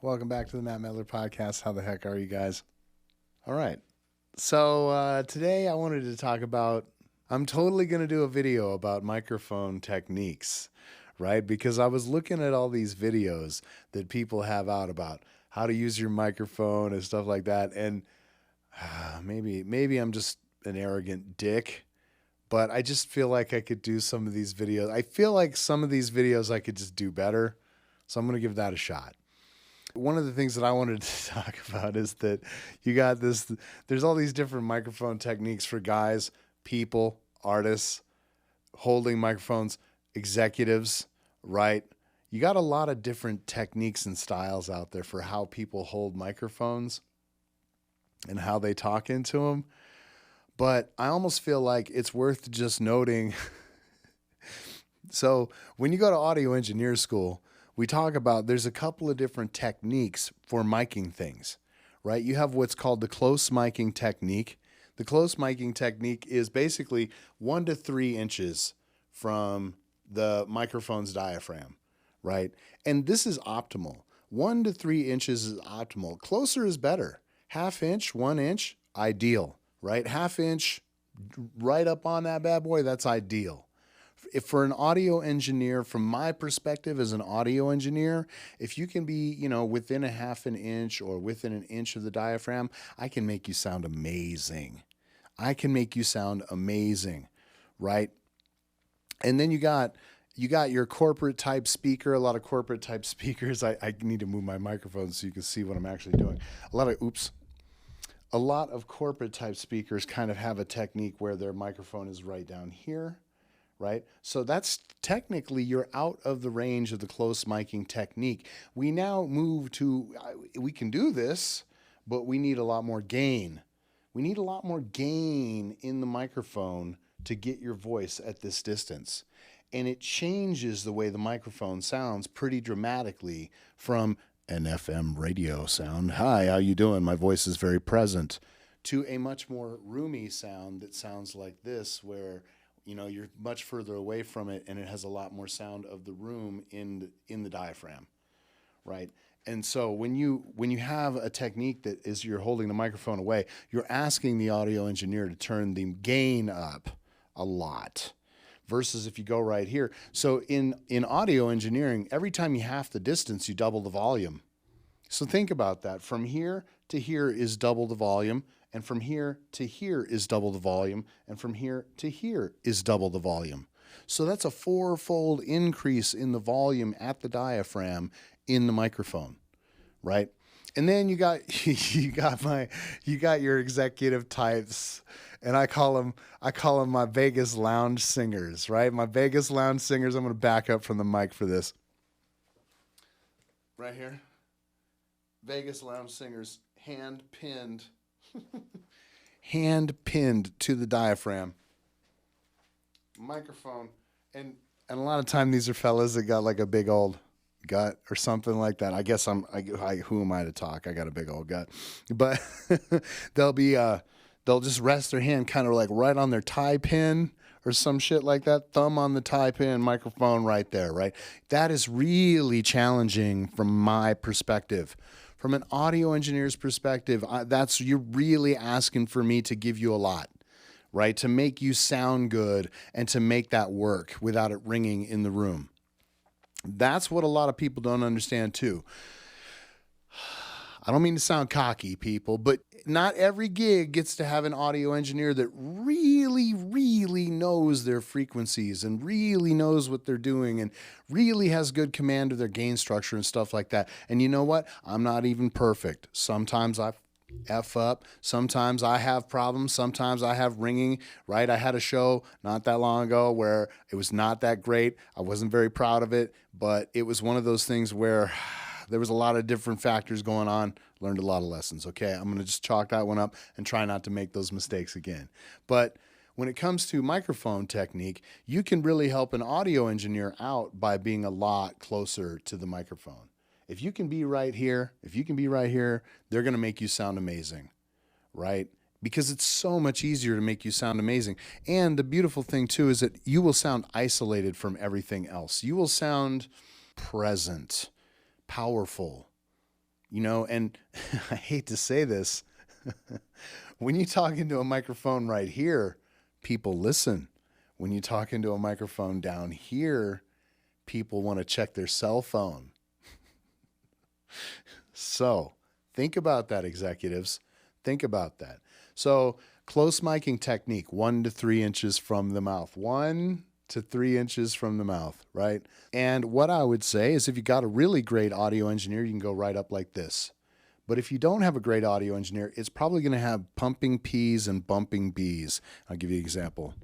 Welcome back to the Matt Medler podcast. How the heck are you guys? All right. So today I wanted to talk about, I'm totally going to do a video about microphone techniques, right? Because I was looking at all these videos that people have out about how to use your microphone and stuff like that. And maybe I'm just an arrogant dick, but I just feel like I could do some of these videos. I feel like some of these videos I could just do better. So I'm going to give that a shot. One of the things that I wanted to talk about is that you got this, there's all these different microphone techniques for guys, people, artists, holding microphones, executives, right? You got a lot of different techniques and styles out there for how people hold microphones and how they talk into them. But I almost feel like it's worth just noting. So when you go to audio engineer school, we talk about there's a couple of different techniques for miking things, right? You have what's called the close miking technique. The close miking technique is basically 1 to 3 inches from the microphone's diaphragm, right? And this is optimal. 1 to 3 inches is optimal. Closer is better. Half inch, 1 inch, ideal, right? Half inch right up on that bad boy, that's ideal. If for an audio engineer, from my perspective as an audio engineer, if you can be, within a half an inch or within an inch of the diaphragm, I can make you sound amazing. I can make you sound amazing, right? And then you got your corporate type speaker, a lot of corporate type speakers. I need to move my microphone so you can see what I'm actually doing. A lot of corporate type speakers kind of have a technique where their microphone is right down here, right? So that's technically you're out of the range of the close miking technique. We now move to, we can do this, but we need a lot more gain. We need a lot more gain in the microphone to get your voice at this distance. And it changes the way the microphone sounds pretty dramatically from an FM radio sound, hi, how you doing? My voice is very present, to a much more roomy sound that sounds like this, where you're much further away from it and it has a lot more sound of the room in the diaphragm, right? And so when you have a technique that is you're holding the microphone away, you're asking the audio engineer to turn the gain up a lot versus if you go right here. So in audio engineering, every time you half the distance, you double the volume. So think about that. From here to here is double the volume. And from here to here is double the volume. And from here to here is double the volume. So that's a 4-fold increase in the volume at the diaphragm in the microphone, right? And then you got your executive types, and I call them my Vegas lounge singers, right? My Vegas lounge singers. I'm going to back up from the mic for this. Right here. Vegas lounge singers, hand pinned to the diaphragm, microphone, and a lot of time these are fellas that got like a big old gut or something like that. I guess who am I to talk? I got a big old gut, but they'll just rest their hand kind of like right on their tie pin or some shit like that. Thumb on the tie pin, microphone right there, right? That is really challenging from my perspective. From an audio engineer's perspective, you're really asking for me to give you a lot, right? To make you sound good and to make that work without it ringing in the room. That's what a lot of people don't understand too. I don't mean to sound cocky, people, but not every gig gets to have an audio engineer that really, really knows their frequencies and really knows what they're doing and really has good command of their gain structure and stuff like that. And you know what? I'm not even perfect. Sometimes I F up. Sometimes I have problems. Sometimes I have ringing, right? I had a show not that long ago where it was not that great. I wasn't very proud of it, but it was one of those things where there was a lot of different factors going on. Learned a lot of lessons. Okay, I'm going to just chalk that one up and try not to make those mistakes again. But when it comes to microphone technique, you can really help an audio engineer out by being a lot closer to the microphone. If you can be right here, they're going to make you sound amazing, right? Because it's so much easier to make you sound amazing. And the beautiful thing too is that you will sound isolated from everything else. You will sound present, powerful, You know, and I hate to say this, when you talk into a microphone right here, people listen. When you talk into a microphone down here, people want to check their cell phone. So think about that, executives. Think about that. So close miking technique, 1 to 3 inches from the mouth. 1 to 3 inches from the mouth, right? And what I would say is if you got a really great audio engineer, you can go right up like this. But if you don't have a great audio engineer, it's probably going to have pumping P's and bumping B's. I'll give you an example.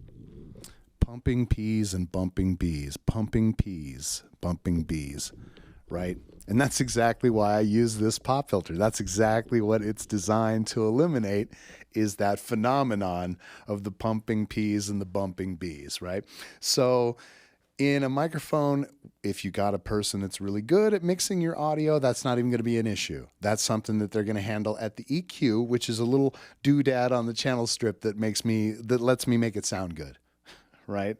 Pumping P's and bumping B's. Pumping P's, bumping B's, right? And that's exactly why I use this pop filter. That's exactly what it's designed to eliminate, is that phenomenon of the pumping P's and the bumping B's, right? So in a microphone, if you got a person that's really good at mixing your audio, that's not even going to be an issue. That's something that they're going to handle at the EQ, which is a little doodad on the channel strip that lets me make it sound good, right?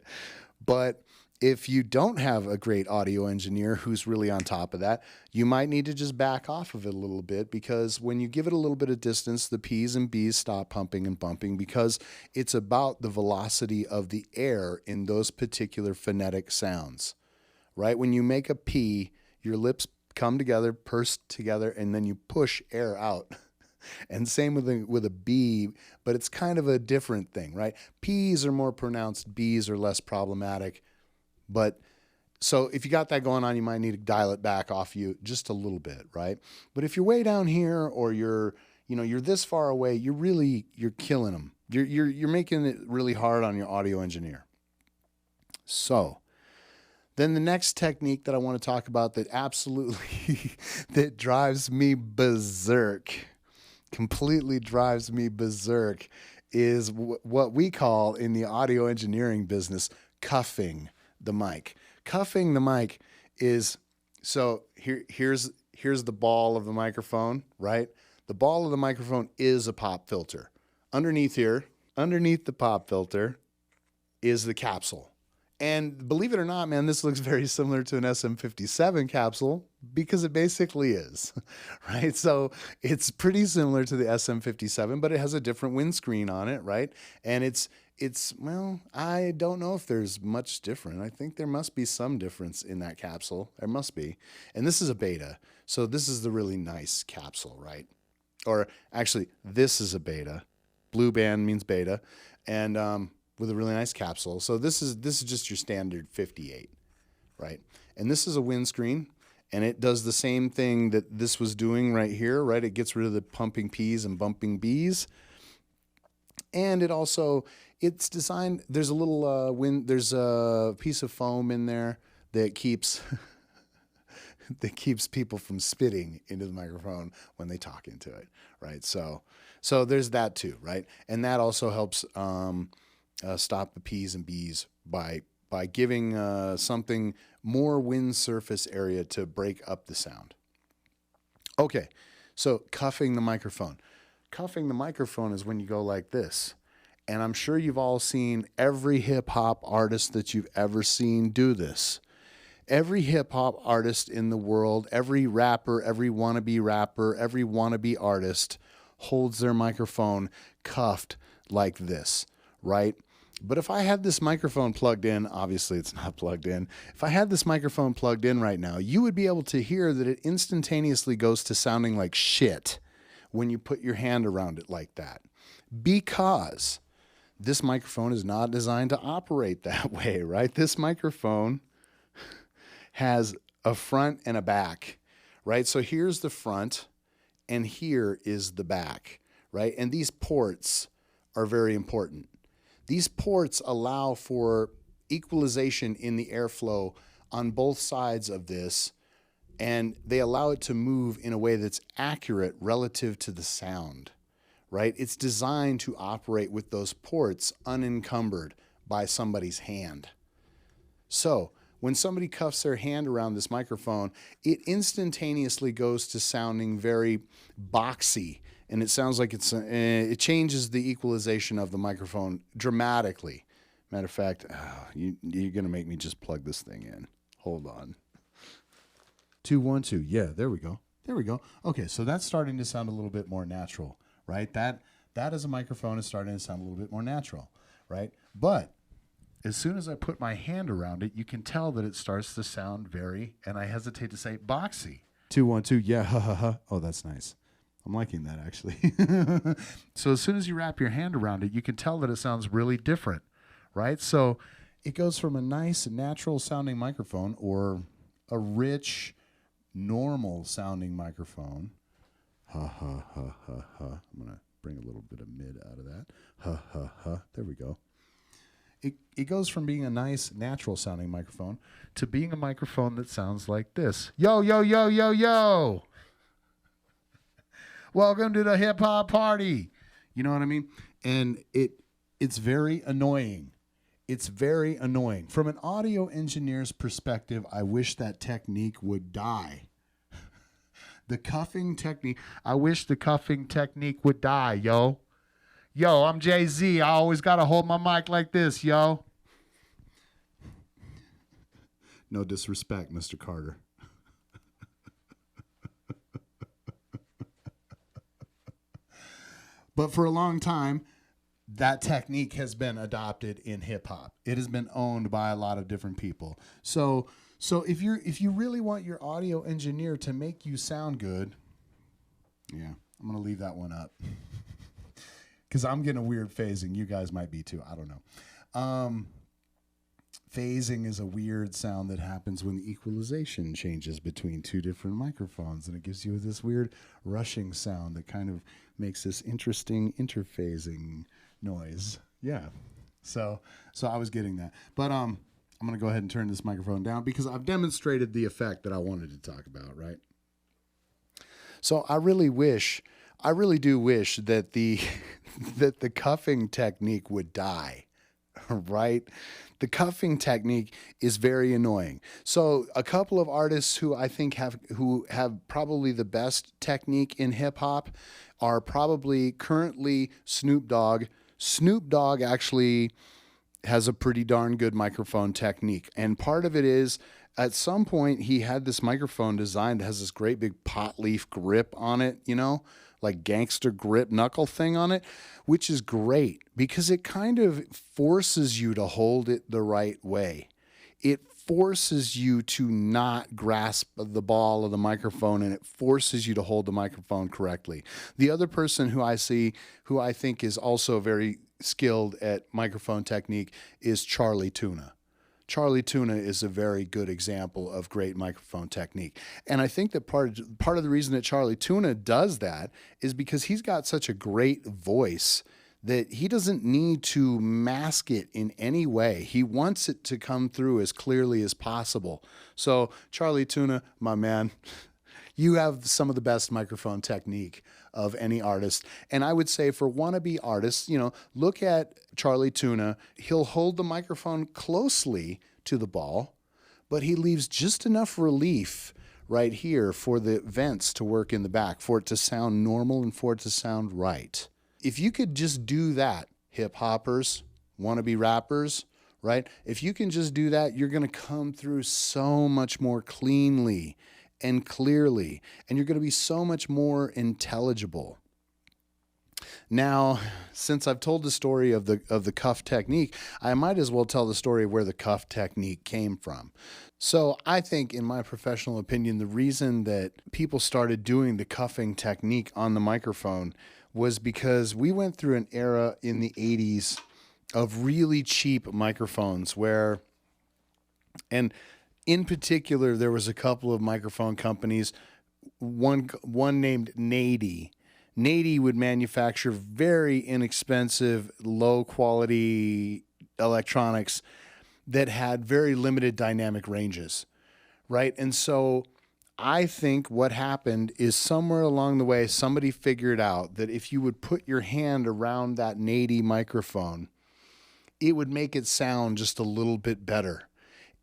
But if you don't have a great audio engineer who's really on top of that, you might need to just back off of it a little bit, because when you give it a little bit of distance, the P's and B's stop pumping and bumping, because it's about the velocity of the air in those particular phonetic sounds, right? When you make a P, your lips come together, purse together, and then you push air out. And same with a B, but it's kind of a different thing, right? P's are more pronounced, B's are less problematic. But so if you got that going on, you might need to dial it back off you just a little bit, right? But if you're way down here, or you're this far away, you're killing them. You're making it really hard on your audio engineer. So then the next technique that I want to talk about that absolutely that drives me berserk, completely drives me berserk, is what we call in the audio engineering business cuffing the mic. Cuffing the mic is, so here's the ball of the microphone, right? The ball of the microphone is a pop filter. Underneath the pop filter is the capsule. And believe it or not, man, this looks very similar to an SM57 capsule, because it basically is, right? So it's pretty similar to the SM57, but it has a different windscreen on it, right? And it's well, I don't know if there's much different. I think there must be some difference in that capsule. There must be. And this is a beta. So this is the really nice capsule, right? Or actually, this is a beta. Blue band means beta. And with a really nice capsule. So this is just your standard 58, right? And this is a windscreen, and it does the same thing that this was doing right here, right? It gets rid of the pumping P's and bumping B's. And it's designed, there's a little there's a piece of foam in there that keeps that keeps people from spitting into the microphone when they talk into it, right? So there's that too, right? And that also helps stop the P's and B's by giving something more wind surface area to break up the sound. Okay, so cuffing the microphone. Cuffing the microphone is when you go like this. And I'm sure you've all seen every hip-hop artist that you've ever seen do this. Every hip-hop artist in the world, every rapper, every wannabe artist holds their microphone cuffed like this, right? But if I had this microphone plugged in, obviously it's not plugged in. If I had this microphone plugged in right now, you would be able to hear that it instantaneously goes to sounding like shit when you put your hand around it like that. Because this microphone is not designed to operate that way, right? This microphone has a front and a back, right? So here's the front and here is the back, right? And these ports are very important. These ports allow for equalization in the airflow on both sides of this, and they allow it to move in a way that's accurate relative to the sound, right? It's designed to operate with those ports unencumbered by somebody's hand. So when somebody cuffs their hand around this microphone, it instantaneously goes to sounding very boxy, and it sounds like it changes the equalization of the microphone dramatically. Matter of fact, you're going to make me just plug this thing in. Hold on. 2 1 2. Yeah, there we go. There we go. Okay, so that's starting to sound a little bit more natural, right? That as a microphone is starting to sound a little bit more natural, right? But as soon as I put my hand around it, you can tell that it starts to sound very, and I hesitate to say, boxy. 212, yeah, ha ha ha. Oh, that's nice. I'm liking that, actually. So as soon as you wrap your hand around it, you can tell that it sounds really different, right? So it goes from a nice, natural sounding microphone or a rich, normal sounding microphone. Ha ha ha ha ha. I'm going to bring a little bit of mid out of that. Ha ha ha. There we go. It goes from being a nice, natural sounding microphone to being a microphone that sounds like this. Yo, yo, yo, yo, yo. Welcome to the hip hop party. You know what I mean? And it's very annoying. It's very annoying. From an audio engineer's perspective, I wish that technique would die. The cuffing technique. I wish the cuffing technique would die, yo. Yo, I'm Jay-Z. I always got to hold my mic like this, yo. No disrespect, Mr. Carter. But for a long time, that technique has been adopted in hip hop. It has been owned by a lot of different people. So if you really want your audio engineer to make you sound good, yeah, I'm going to leave that one up. Because I'm getting a weird phasing. You guys might be too. I don't know. Phasing is a weird sound that happens when the equalization changes between two different microphones. And it gives you this weird rushing sound that kind of makes this interesting interphasing noise. Yeah. So I was getting that. But I'm going to go ahead and turn this microphone down because I've demonstrated the effect that I wanted to talk about, right? So I really do wish that the that the cuffing technique would die, right? The cuffing technique is very annoying. So a couple of artists who I think have probably the best technique in hip hop are probably currently Snoop Dogg. Snoop Dogg actually has a pretty darn good microphone technique, and part of it is at some point he had this microphone designed that has this great big pot leaf grip on it, you know, like gangster grip knuckle thing on it, which is great because it kind of forces you to hold it the right way. It forces you to not grasp the ball of the microphone, and it forces you to hold the microphone correctly. The other person who I think is also very skilled at microphone technique is Charlie Tuna. Charlie Tuna is a very good example of great microphone technique. And I think that part of the reason that Charlie Tuna does that is because he's got such a great voice that he doesn't need to mask it in any way. He wants it to come through as clearly as possible. So Charlie Tuna, my man, you have some of the best microphone technique of any artist. And I would say for wannabe artists, you know, look at Charlie Tuna. He'll hold the microphone closely to the ball, but he leaves just enough relief right here for the vents to work in the back, for it to sound normal and for it to sound right. If you could just do that, hip hoppers, wannabe rappers, right? If you can just do that, you're going to come through so much more cleanly and clearly, and you're going to be so much more intelligible. Now, since I've told the story of the cuff technique, I might as well tell the story of where the cuff technique came from. So I think, in my professional opinion, the reason that people started doing the cuffing technique on the microphone was because we went through an era in the 80s of really cheap microphones where, and in particular, there was a couple of microphone companies, one named Nady. Nady would manufacture very inexpensive, low-quality electronics that had very limited dynamic ranges, right? And so I think what happened is somewhere along the way, somebody figured out that if you would put your hand around that Nady microphone, it would make it sound just a little bit better.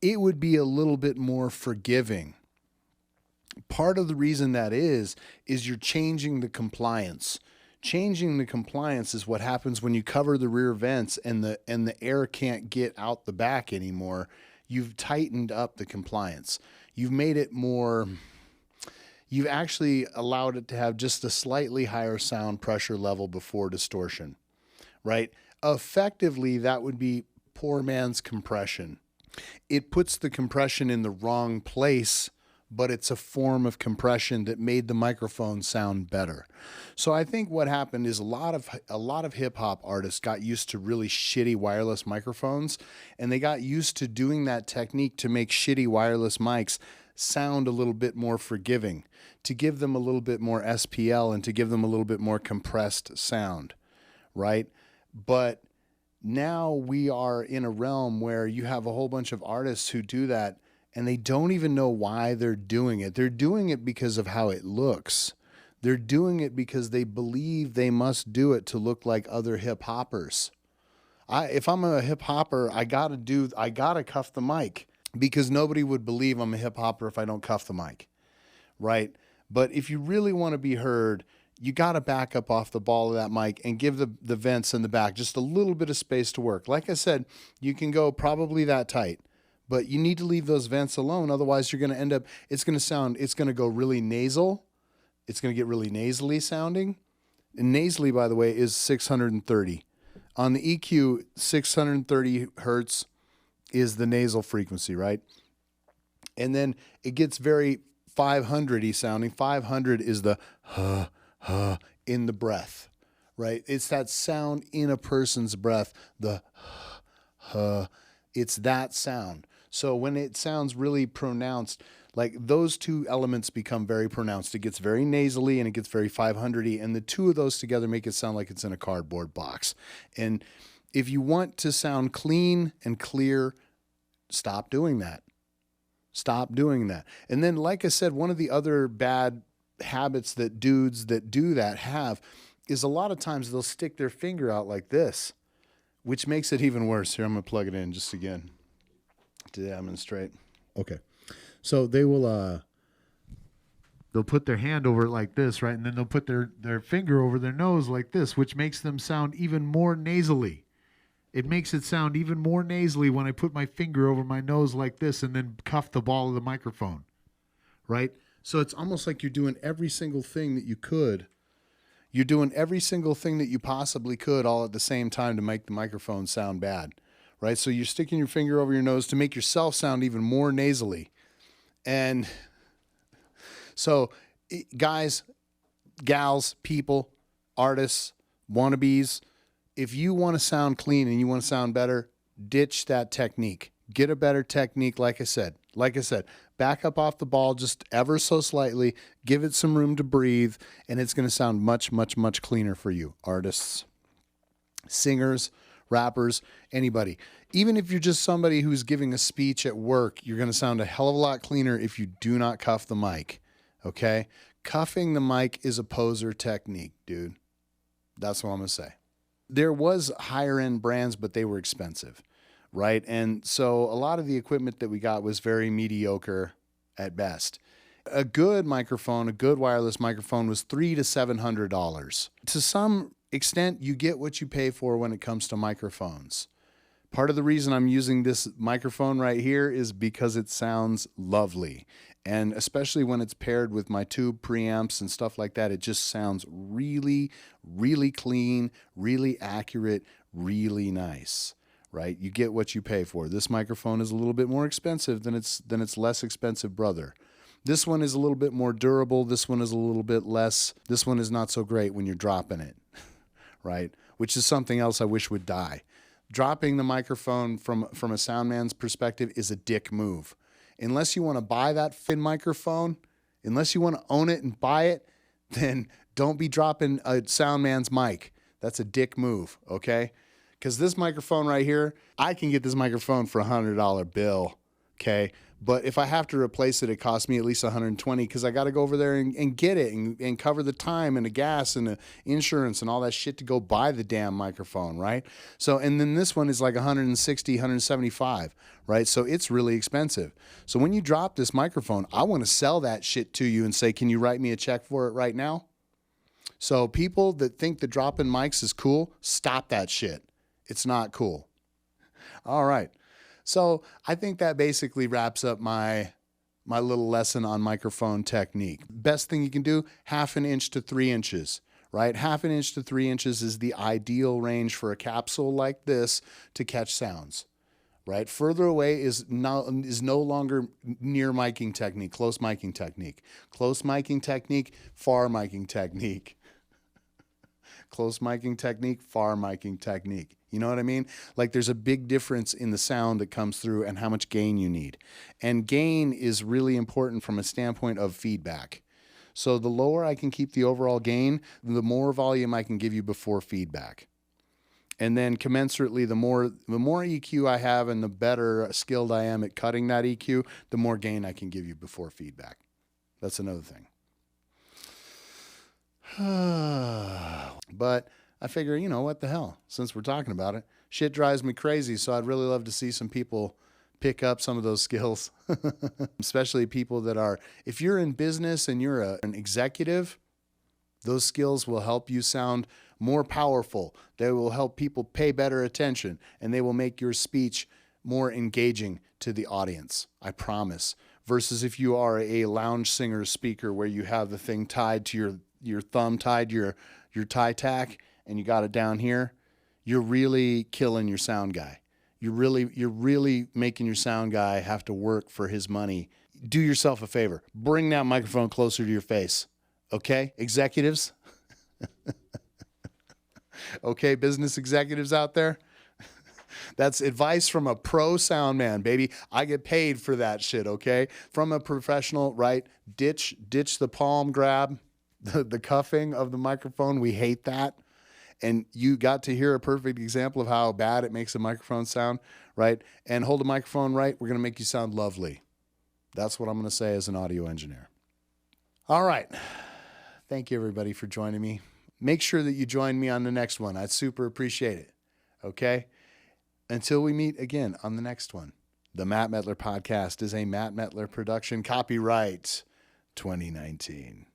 It would be a little bit more forgiving. Part of the reason that is you're changing the compliance. Changing the compliance is what happens when you cover the rear vents and the air can't get out the back anymore. You've tightened up the compliance. You've made it more you've actually allowed it to have just a slightly higher sound pressure level before distortion, right? Effectively, that would be poor man's compression. It puts the compression in the wrong place, but it's a form of compression that made the microphone sound better. So I think what happened is a lot of hip hop artists got used to really shitty wireless microphones, and they got used to doing that technique to make shitty wireless mics sound a little bit more forgiving, to give them a little bit more SPL and to give them a little bit more compressed sound, right? But now we are in a realm where you have a whole bunch of artists who do that and they don't even know why they're doing it. They're doing it because of how it looks. They're doing it because they believe they must do it to look like other hip hoppers. If I'm a hip hopper, I gotta cuff the mic, because nobody would believe I'm a hip hopper if I don't cuff the mic, right? But if you really want to be heard, you got to back up off the ball of that mic and give the vents in the back just a little bit of space to work. Like I said, you can go probably that tight, but you need to leave those vents alone. Otherwise, you're going to end up, it's going to go really nasal. It's going to get really nasally sounding. And nasally, by the way, is 630. On the EQ, 630 hertz is the nasal frequency, right? And then it gets very 500-y sounding. 500 is the in the breath, right? It's that sound in a person's breath, the it's that sound. So when it sounds really pronounced, like those two elements become very pronounced. It gets very nasally and it gets very 500-y, and the two of those together make it sound like it's in a cardboard box. And if you want to sound clean and clear, stop doing that. Stop doing that. And then, like I said, one of the other bad habits that dudes that do that have is a lot of times they'll stick their finger out like this, which makes it even worse. Here, I'm going to plug it in just again to demonstrate. Okay. So they will, they'll put their hand over it like this, right? And then they'll put their finger over their nose like this, which makes them sound even more nasally. It makes it sound even more nasally when I put my finger over my nose like this and then cuff the ball of the microphone, right? So it's almost like you're doing every single thing that you could. You're doing every single thing that you possibly could all at the same time to make the microphone sound bad, right? So you're sticking your finger over your nose to make yourself sound even more nasally. And so guys, gals, people, artists, wannabes, if you want to sound clean and you want to sound better, ditch that technique. Get a better technique, like I said. Back up off the ball just ever so slightly, give it some room to breathe, and it's going to sound much, much, much cleaner for you. Artists, singers, rappers, anybody. Even if you're just somebody who's giving a speech at work, you're going to sound a hell of a lot cleaner if you do not cuff the mic, okay? Cuffing the mic is a poser technique, dude. That's what I'm going to say. There was higher end brands, but they were expensive, right? And so a lot of the equipment that we got was very mediocre at best. A good microphone, a good wireless microphone was $300 to $700. To some extent, you get what you pay for when it comes to microphones. Part of the reason I'm using this microphone right here is because it sounds lovely. And especially when it's paired with my tube preamps and stuff like that, it just sounds really, really clean, really accurate, really nice, right? You get what you pay for. This microphone is a little bit more expensive than its less expensive brother. This one is a little bit more durable. This one is a little bit less. This one is not so great when you're dropping it, right? Which is something else I wish would die. Dropping the microphone from a sound man's perspective is a dick move. Unless you want to buy that fin microphone, unless you want to own it and buy it, then don't be dropping a sound man's mic. That's a dick move, okay? Because this microphone right here, I can get this microphone for $100 bill, okay? But if I have to replace it, it costs me at least $120 because I got to go over there and get it and cover the time and the gas and the insurance and all that shit to go buy the damn microphone, right? So, and then this one is like $160, $175, right? So it's really expensive. So when you drop this microphone, I want to sell that shit to you and say, can you write me a check for it right now? So people that think the dropping mics is cool, stop that shit. It's not cool. All right. So I think that basically wraps up my my little lesson on microphone technique. Best thing you can do, 1/2 inch to 3 inches, right? 1/2 inch to 3 inches is the ideal range for a capsule like this to catch sounds, right? Further away is no longer near miking technique, close miking technique. Close miking technique, far miking technique. Close miking technique, far miking technique. You know what I mean? Like there's a big difference in the sound that comes through and how much gain you need. And gain is really important from a standpoint of feedback. So the lower I can keep the overall gain, the more volume I can give you before feedback. And then commensurately, the more EQ I have and the better skilled I am at cutting that EQ, the more gain I can give you before feedback. That's another thing. But I figure, you know, what the hell, since we're talking about it, shit drives me crazy. So I'd really love to see some people pick up some of those skills, especially people that are, if you're in business and you're an executive, those skills will help you sound more powerful. They will help people pay better attention, and they will make your speech more engaging to the audience. I promise. Versus if you are a lounge singer speaker where you have the thing tied to your thumb, tied to your tie tack, and you got it down here, you're really killing your sound guy. You're really making your sound guy have to work for his money. Do yourself a favor. Bring that microphone closer to your face. Okay, executives? Okay, business executives out there? That's advice from a pro sound man, baby. I get paid for that shit, okay? From a professional, right? Ditch the palm grab, the cuffing of the microphone. We hate that. And you got to hear a perfect example of how bad it makes a microphone sound, right? And hold a microphone right, we're going to make you sound lovely. That's what I'm going to say as an audio engineer. All right. Thank you, everybody, for joining me. Make sure that you join me on the next one. I'd super appreciate it. Okay? Until we meet again on the next one. The Matt Metler Podcast is a Matt Metler production, copyright 2019.